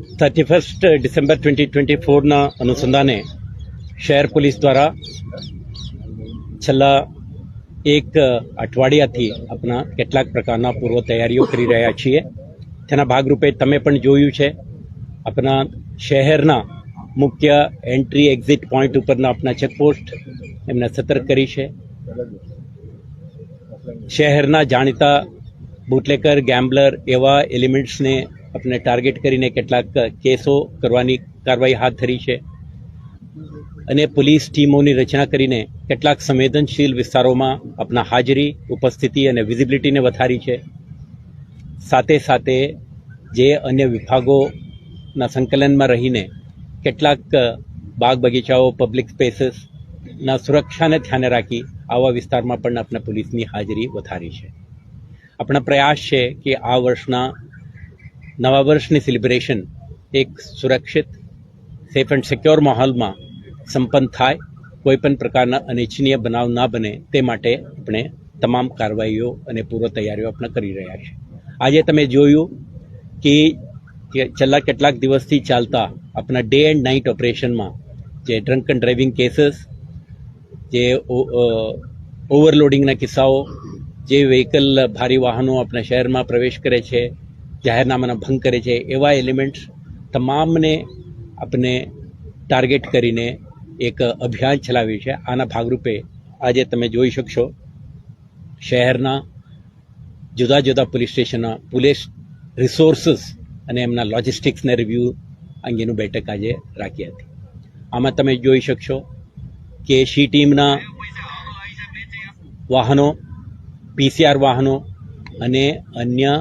31 December 2024ના અનુસંધાને શહેર police દ્વારા છેલ્લા એક અઠવાડિયાથી આપણા કેટલાક પ્રકારના પૂર્વ તૈયારીઓ કરી રહ્યા છીએ. તેના ભાગરૂપે તમે પણ જોયું છે, આપણા શહેરના મુખ્ય એન્ટ્રી એક્ઝિટ પોઈન્ટ ઉપરના આપણા ચેકપોસ્ટ એમને સતર્ક કરી છે. શહેરના જાણીતા બુટલેકર, ગેમ્બલર એવા એલિમેન્ટ્સને આપણે ટાર્ગેટ કરીને કેટલાક કેસો કરવાની કાર્યવાહી હાથ ધરી છે અને પોલીસ ટીમોની રચના કરીને કેટલાક સંવેદનશીલ વિસ્તારોમાં આપણા હાજરી, ઉપસ્થિતિ અને વિઝિબિલિટીને વધારી છે. સાથે સાથે જે અન્ય વિભાગોના સંકલનમાં રહીને કેટલાક બાગ બગીચાઓ, પબ્લિક સ્પેસીસના સુરક્ષાને ધ્યાને રાખી આવા વિસ્તારમાં પણ આપણા પોલીસની હાજરી વધારી છે. આપણા પ્રયાસ છે કે આ વર્ષના નવા વર્ષની સેલિબ્રેશન એક સુરક્ષિત, સેફ એન્ડ સિક્યોર માહોલમાં સંપન્ન થાય, કોઈપણ પ્રકારના અનિચ્છનીય બનાવ ના બને તે માટે આપણે તમામ કાર્યવાહીઓ અને પૂર્વ તૈયારીઓ આપણે કરી રહ્યા છીએ. આજે તમે જોયું કે છેલ્લા કેટલાક દિવસથી ચાલતા આપણા ડે એન્ડ નાઇટ ઓપરેશનમાં જે ડ્રંક એન્ડ ડ્રાઇવિંગ કેસીસ, જે ઓવરલોડિંગના કિસ્સાઓ, જે વ્હીકલ ભારી વાહનો આપણા શહેરમાં પ્રવેશ કરે છે, જાહેરનામાના ભંગ કરે છે, એવા એલિમેન્ટ્સ તમામને આપણે ટાર્ગેટ કરીને એક અભિયાન ચલાવ્યું છે. આના ભાગરૂપે આજે તમે જોઈ શકશો શહેરના જુદા જુદા પોલીસ સ્ટેશનના પોલીસ રિસોર્સિસ અને એમના લોજિસ્ટિક્સને રિવ્યૂ અંગેનું બેઠક આજે રાખી હતી. આમાં તમે જોઈ શકશો કે સી ટીમના વાહનો, પીસીઆર વાહનો અને અન્ય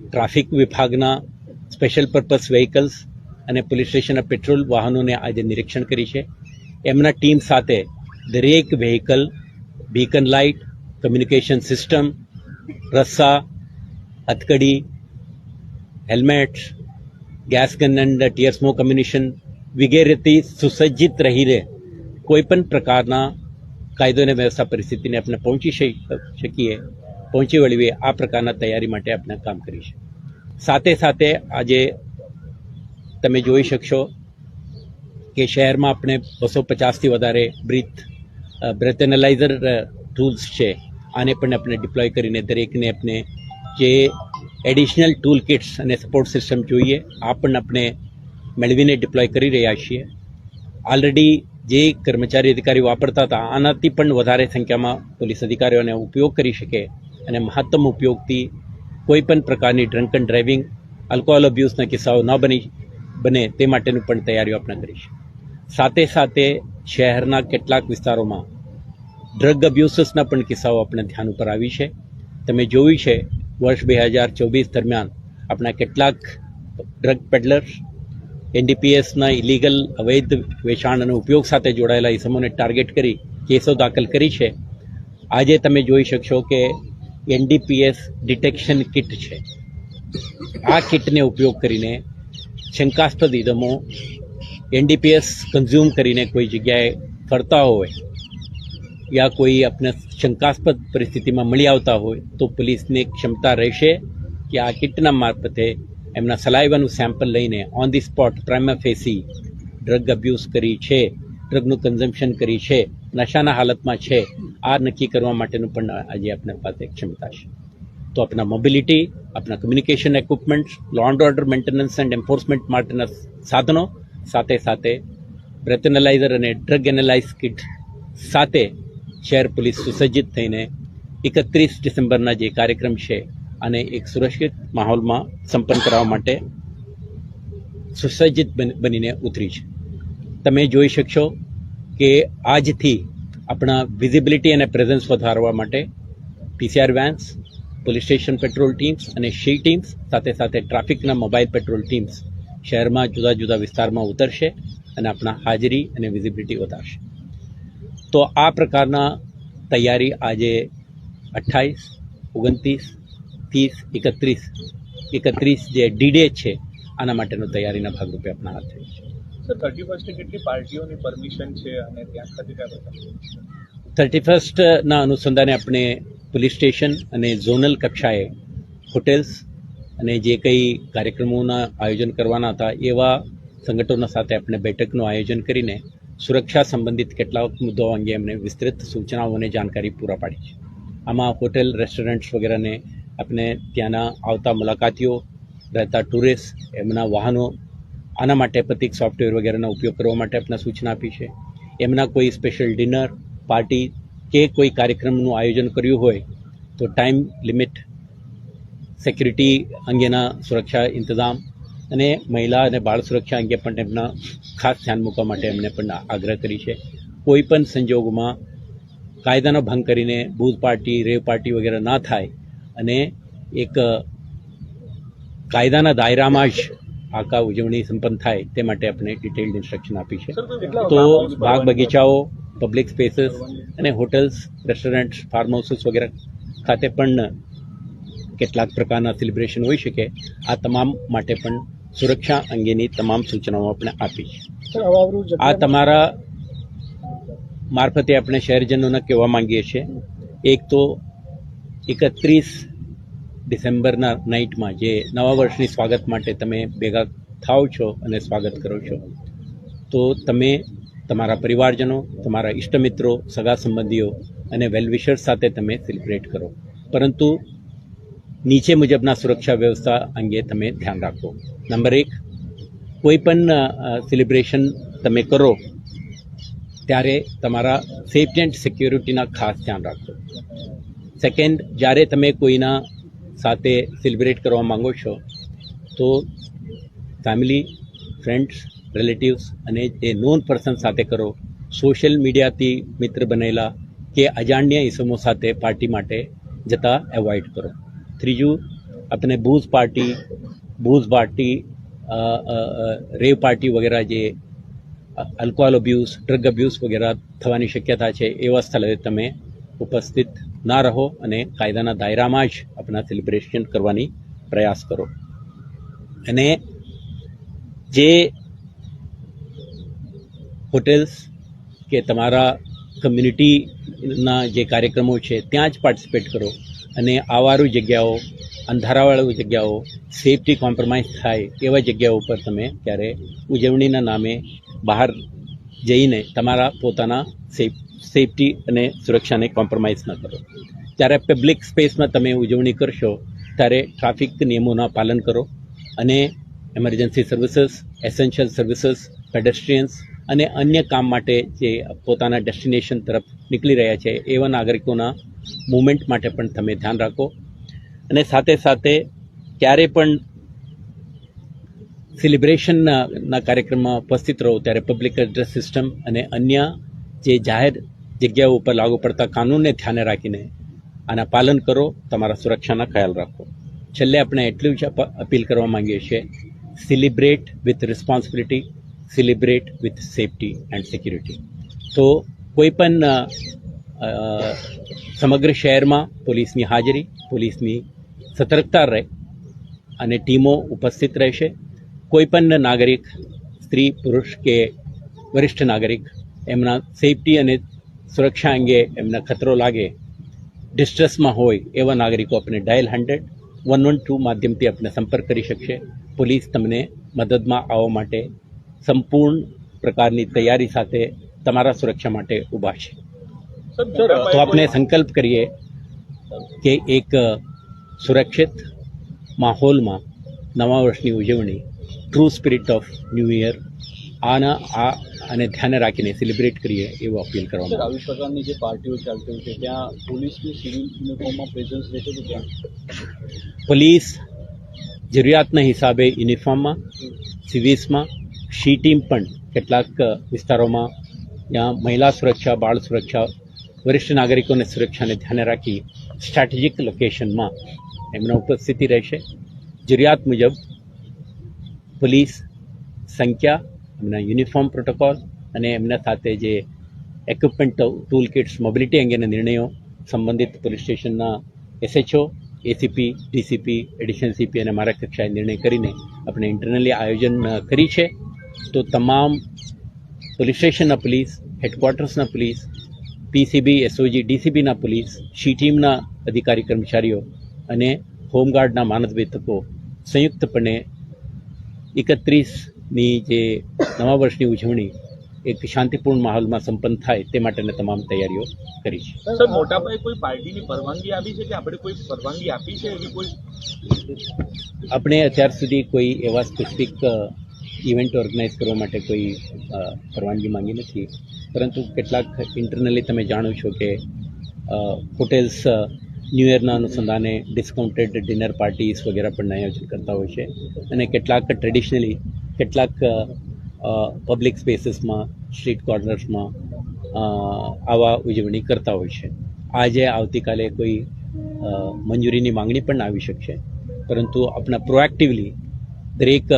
ટ્રાફિક વિભાગના સ્પેશિયલ પર્પઝ વ્હીકલ્સ અને પોલીસ સ્ટેશનના પેટ્રોલ વાહનોને આજે નિરીક્ષણ કરી છે. એમના ટીમ સાથે દરેક vehicle, beacon light, communication system, રસ્સા, હથકડી, helmets, gas gun and tear smoke ammunition વગેરેથી સુસજ્જિત રહીને કોઈપણ પ્રકારના કાયદો અને વ્યવસ્થા પરિસ્થિતિને આપણે પહોંચી વળીએ આ પ્રકારના તૈયારી માટે આપણે કામ કરી છે. સાથે સાથે આજે તમે જોઈ શકશો કે શહેરમાં આપણે 250થી વધારે બ્રેથ એનાલાઇઝર ટૂલ્સ છે, આને પણ આપણે ડિપ્લોય કરીને દરેકને આપણે જે એડિશનલ ટૂલ કિટ્સ અને સપોર્ટ સિસ્ટમ જોઈએ આ પણ આપણે મેળવીને ડિપ્લોય કરી રહ્યા છીએ. ઓલરેડી જે કર્મચારી અધિકારી વાપરતા હતા આનાથી પણ વધારે સંખ્યામાં પોલીસ અધિકારીઓને ઉપયોગ કરી શકે અને મહત્તમ ઉપયોગથી કોઈપણ પ્રકારની ડ્રંક એન્ડ ડ્રાઇવિંગ, આલ્કોહોલ અબ્યુઝના કિસ્સાઓ ન બને તે માટેનું પણ તૈયારીઓ આપણે કરી છે. સાથે સાથે શહેરના કેટલાક વિસ્તારોમાં ડ્રગ અબ્યુસીસના પણ કિસ્સાઓ આપણે ધ્યાન ઉપર આવી છે. તમે જોયું છે વર્ષ 2024 દરમિયાન આપણા કેટલાક ડ્રગ પેડલર્સ, એનડીપીએસના ઇલીગલ અવૈધ વેચાણ અને ઉપયોગ સાથે જોડાયેલા ઇસમોને ટાર્ગેટ કરી કેસો દાખલ કરી છે. આજે તમે જોઈ શકશો કે એનડીપીએસ ડિટેક્શન કિટ છે. આ કિટને ઉપયોગ કરીને શંકાસ્પદ ઇસમો એનડીપીએસ કન્ઝ્યુમ કરીને કોઈ જગ્યાએ ફરતા હોય યા કોઈ આપણે શંકાસ્પદ પરિસ્થિતિમાં મળી આવતા હોય તો પોલીસને ક્ષમતા રહેશે કે આ કિટના મારફતે એમના સલાઇવાનું સેમ્પલ લઈને on the spot prima facie drug abuse કરી છે, ડ્રગનું કન્ઝમ્પશન કરી છે, નશાના હાલતમાં છે, આ નક્કી કરવા માટેનું પણ આજે આપણા પાસે ક્ષમતા છે. તો આપણા મોબિલિટી, આપણા communication equipments, law and order maintenance and enforcement માટેના સાધનો, સાથે સાથે બ્રેથ એનાલાઇઝર અને ડ્રગ એનાલાઇઝ કિટ સાથે શહેર પોલીસ સુસજ્જિત થઈને 31 ડિસેમ્બરના જે કાર્યક્રમ છે અને એક સુરક્ષિત માહોલમાં સંપન્ન કરવા માટે સુસજ્જિત બનીને ઉતરી છે. તમે જોઈ શકશો કે આજથી આપણા વિઝિબિલિટી અને પ્રેઝન્સ વધારવા માટે PCR vans, police station petrol teams અને સી ટીમ્સ સાથે સાથે ટ્રાફિકના મોબાઈલ પેટ્રોલ ટીમ્સ શહેરમાં જુદા જુદા વિસ્તારમાં ઉતરશે અને આપણા હાજરી અને વિઝિબિલિટી વધારશે. તો આ પ્રકારના તૈયારી આજે 28, 29, 30, 31 જે ડી-ડે છે આના માટેનો તૈયારીના ભાગરૂપે આપણા હાથ ધરી છે. સર, 31 કેટલી પાર્ટીઓની પરમિશન છે અને ત્યાં ખાતે ક્યાં બધા? 31ના અનુસંધાને આપણે પોલીસ સ્ટેશન અને ઝોનલ કક્ષાએ હોટેલ્સ, અને જે કંઈ કાર્યક્રમોના આયોજન કરવાના હતા એવા સંગઠનો સાથે આપણે બેઠકનું આયોજન કરીને સુરક્ષા સંબંધિત કેટલાક મુદ્દાઓ અંગે એમને વિસ્તૃત સૂચનાઓ અને જાણકારી પૂરા પાડી છે. આમાં હોટેલ રેસ્ટોરન્ટ્સ વગેરેને આપણે ત્યાંના આવતા મુલાકાતીઓ રહેતા ટુરિસ્ટ એમના વાહનો આના માટે પ્રતિક સોફ્ટવેર વગેરેનો ઉપયોગ કરવા માટે આપણે સૂચના આપી છે. એમના કોઈ સ્પેશિયલ ડિનર પાર્ટી કે કોઈ કાર્યક્રમનું આયોજન કર્યું હોય તો ટાઈમ લિમિટ, સિક્યુરિટી અંગેના સુરક્ષા ઇંતજામ અને મહિલા અને બાળ સુરક્ષા અંગે પણ એમના ખાસ ધ્યાન મૂકવા માટે એમને પણ આગ્રહ કરી છે. કોઈ પણ સંજોગોમાં કાયદાનો ભંગ કરીને બૂથ પાર્ટી, રેવ પાર્ટી વગેરે ના થાય અને એક કાયદાના દાયરામાં જ આખા ઉજવણી સંપન્ન થાય તે માટે આપણે ડિટેલ્ડ ઇન્સ્ટ્રક્શન આપી છે. તો બાગ બગીચાઓ, પબ્લિક સ્પેસીસ અને હોટેલ્સ, રેસ્ટોરન્ટ્સ, ફાર્મ હાઉસીસ વગેરે ખાતે પણ કેટલાક પ્રકારના સેલિબ્રેશન હોઈ શકે. આ તમામ માટે પણ સુરક્ષા અંગેની તમામ સૂચનાઓ આપણે આપી છે. આ તમારા મારફતે આપણે શહેરજનોને કહેવા માંગીએ છીએ, એક તો 31 ડિસેમ્બરના નાઇટમાં જે નવા વર્ષની સ્વાગત માટે તમે ભેગા થાઓ છો અને સ્વાગત કરો છો, તો તમે તમારા પરિવારજનો, તમારા ઇષ્ટમિત્રો, સગા સંબંધીઓ અને વેલવિશર્સ સાથે તમે સેલિબ્રેટ કરો, પરંતુ નીચે મુજબના સુરક્ષા વ્યવસ્થા અંગે તમે ધ્યાન રાખો. નંબર 1, કોઈ પણ સેલિબ્રેશન તમે કરો ત્યારે તમારા સેફ્ટી એન્ડ સિક્યોરિટીના ખાસ ધ્યાન રાખો. સેકન્ડ, જ્યારે તમે કોઈના સાથે સેલિબ્રેટ કરવા માંગો છો તો ફેમિલી, ફ્રેન્ડ્સ, રિલેટિવ્સ અને જે નોન પર્સન સાથે કરો. સોશિયલ મીડિયાથી મિત્ર બનેલા કે અજાણ્યા ઇસમો સાથે પાર્ટી માટે જતા એવોઇડ કરો. ત્રીજું, આપણે બૂઝ પાર્ટી, રેવ પાર્ટી વગેરે જે આલ્કોહોલ અબ્યુઝ, ડ્રગ અબ્યુઝ વગેરે થવાની શક્યતા છે એવા સ્થળે તમે ઉપસ્થિત ના રહો અને કાયદાના દાયરામાં જ આપણા સેલિબ્રેશન કરવાની પ્રયાસ કરો. અને જે હોટેલ્સ કે તમારા કમ્યુનિટીના જે કાર્યક્રમો છે ત્યાં જ પાર્ટિસિપેટ કરો અને આવારું જગ્યાઓ, અંધારાવાળી જગ્યાઓ, સેફટી કોમ્પ્રોમાઇઝ થાય એવા જગ્યાઓ ઉપર તમે ત્યારે ઉજવણીના નામે બહાર જઈને તમારા પોતાના સેફટી અને સુરક્ષાને કોમ્પ્રોમાઇઝ ન કરો. જ્યારે પબ્લિક સ્પેસમાં તમે ઉજવણી કરશો ત્યારે ટ્રાફિક નિયમોના પાલન કરો અને એમરજન્સી સર્વિસીસ, એસેન્શિયલ સર્વિસીસ, પેડેસ્ટ્રિયન્સ અને અન્ય કામ માટે જે પોતાના ડેસ્ટિનેશન તરફ નીકળી રહ્યા છે એવા નાગરિકોના મૂવમેન્ટ માટે પણ તમે ધ્યાન રાખો. અને સાથે સાથે ક્યારે પણ સેલિબ્રેશનના કાર્યક્રમમાં ઉપસ્થિત રહો ત્યારે પબ્લિક એડ્રેસ સિસ્ટમ અને અન્ય જે જાહેર જગ્યાઓ ઉપર લાગુ પડતા કાનૂનને ધ્યાને રાખીને આના પાલન કરો, તમારા સુરક્ષાના ખ્યાલ રાખો. છેલ્લે આપણે એટલું જ અપીલ કરવા માંગીએ છીએ, celebrate with responsibility, celebrate with safety and security. તો કોઈ પણ સમગ્ર શહેરમાં પોલીસની હાજરી, પોલીસની સતર્કતા રહે અને ટીમો ઉપસ્થિત રહેશે. કોઈ પણ નાગરિક, સ્ત્રી, પુરુષ કે વરિષ્ઠ નાગરિક એમના સેફટી અને સુરક્ષા અંગે એમને ખતરો લાગે, ડિસ્ટ્રેસમાં હોય એવા નાગરિકો આપણે ડાયલ 100-112 માધ્યમથી આપણે સંપર્ક કરી શકશે. પોલીસ તમને મદદમાં આવવા માટે સંપૂર્ણ પ્રકારની તૈયારી સાથે તમારા સુરક્ષા માટે ઊભા છે. તો આપણે સંકલ્પ કરીએ કે એક સુરક્ષિત માહોલમાં નવા વર્ષની ઉજવણી, true spirit of new year આને ધ્યાને રાખીને સેલિબ્રેટ કરીએ એવું અપીલ કરવામાં. આવી પ્રકારની જે પાર્ટીઓ ચાલતી હોય છે ત્યાં પોલીસની સિવિલ યુનિફોર્મમાં પ્રેઝન્સ રહેશે તો ત્યાં પોલીસ જરૂરિયાતના હિસાબે યુનિફોર્મમાં, સિવિલ્સમાં, શી ટીમ પણ કેટલાક વિસ્તારોમાં ત્યાં મહિલા સુરક્ષા, બાળ સુરક્ષા, વરિષ્ઠ નાગરિકોની સુરક્ષાને ધ્યાને રાખી સ્ટ્રેટેજિક લોકેશનમાં એમના ઉપસ્થિતિ રહેશે. જરૂરિયાત મુજબ પોલીસ સંખ્યા, એમના યુનિફોર્મ પ્રોટોકોલ અને એમના સાથે જે ઇક્વિપમેન્ટ, ટૂલ કિટ્સ, મોબિલિટી અંગેના નિર્ણયો સંબંધિત પોલીસ સ્ટેશનના SHO, ACP, DCP, additional CP અને મારા કક્ષાએ નિર્ણય કરીને આપણે ઇન્ટરનલી આયોજન કરી છે. તો તમામ પોલીસ સ્ટેશનના પોલીસ, હેડક્વાર્ટર્સના પોલીસ, PCB, SOG, DCBના પોલીસ, શી ટીમના અધિકારી કર્મચારીઓ અને હોમગાર્ડના માનદવેતકો સંયુક્તપણે 31ની જે નવા વર્ષની ઉજવણી એક શાંતિપૂર્ણ માહોલમાં સંપન્ન થાય તે માટેની તમામ તૈયારીઓ કરી છે. સર મોટા પાયે કોઈ પાર્ટીની પરવાનગી આપી છે કે આપણે કોઈ પરવાનગી આપી છે એવી કોઈ? આપણે અત્યાર સુધી કોઈ એવા સ્પેસિફિક ઇવેન્ટ ઓર્ગેનાઇઝ કરવા માટે કોઈ પરવાનગી માંગી નથી, પરંતુ કેટલાક ઇન્ટરનલી તમે જાણો છો કે હોટેલ્સ ન્યૂ યરના અનુસંધાને ડિસ્કાઉન્ટેડ ડિનર પાર્ટીઝ વગેરે પણ આયોજન કરતા હોય છે, અને કેટલાક ટ્રેડિશનલી કેટલાક પબ્લિક સ્પેસીસમાં, સ્ટ્રીટ કોર્નર્સમાં આવા ઉજવણી કરતા હોય છે. આજે આવતીકાલે કોઈ મંજૂરીની માંગણી પણ આવી શકશે, પરંતુ આપણા પ્રોએક્ટિવલી દરેક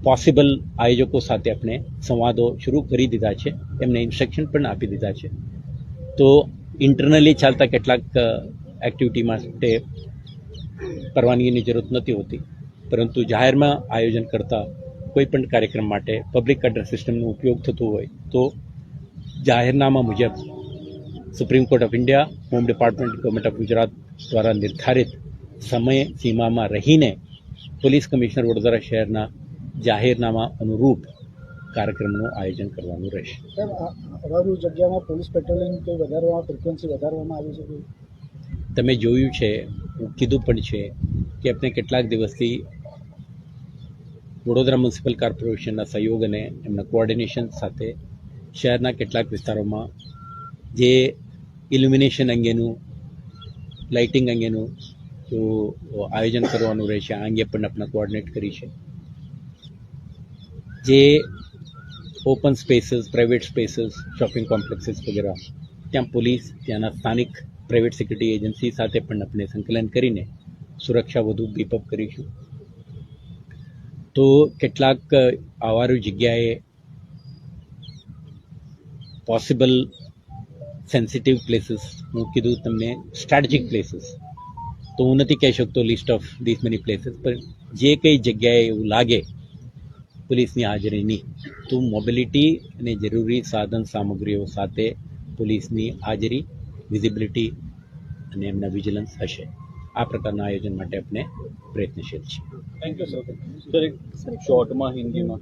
પોસિબલ આયોજકો સાથે આપણે સંવાદો શરૂ કરી દીધા છે, એમને ઇન્સ્ટ્રક્શન પણ આપી દીધા છે. તો ઇન્ટરનલી ચાલતા કેટલાક એક્ટિવિટી માટે પરવાનગીની જરૂર નથી હોતી, પરંતુ જાહેરમાં આયોજન કરતા કોઈ પણ કાર્યક્રમ માટે પબ્લિક એડ્રેસ સિસ્ટમનો ઉપયોગ થતો હોય તો જાહેરનામા મુજબ supreme court of India, home department, government of Gujarat દ્વારા નિર્ધારિત સમય સીમામાં રહીને પોલીસ કમિશનર વડોદરા શહેરના જાહેરનામા અનુરૂપ કાર્યક્રમનું આયોજન કરવાનું રહેશે. અવારું જગ્યામાં પોલીસ પેટ્રોલિંગ કોઈ વધારવામાં, ફ્રિકવન્સી વધારવામાં આવી છે? તમે જોયું છે, કીધું પણ છે કે આપણે કેટલાક દિવસથી વડોદરા મ્યુનિસિપલ કોર્પોરેશનના સહયોગ અને એમના કોઓર્ડિનેશન સાથે શહેરના કેટલાક વિસ્તારોમાં જે ઇલ્યુમિનેશન અંગેનું, લાઇટિંગ અંગેનું જો આયોજન કરવાનું રહેશે, આ અંગે પણ આપણે કોઓર્ડિનેટ કરી છે. જે open spaces, private spaces, shopping complexes વગેરે, ત્યાં પોલીસ, ત્યાંના સ્થાનિક પ્રાઇવેટ સિક્યુરિટી એજન્સી સાથે પણ આપણે સંકલન કરીને સુરક્ષા વધુ બીપઅપ કરીશું. તો કેટલાક આવારું જગ્યાએ પોસિબલ સેન્સિટિવ પ્લેસીસ, હું કીધું તમને સ્ટ્રેટેજિક પ્લેસીસ, તો હું નથી કહી શકતો list of this many places, પણ જે કઈ જગ્યાએ એવું લાગે પોલીસની હાજરીની, તો મોબિલિટી અને જરૂરી સાધન સામગ્રીઓ સાથે પોલીસની હાજરી, વિઝિબિલિટી અને એમના વિજિલન્સ હશે. આ પ્રકારના આયોજન માટે આપણે પ્રયત્નશીલ છીએ. Thank you sir. સર એક શોર્ટમાં હિન્દીમાં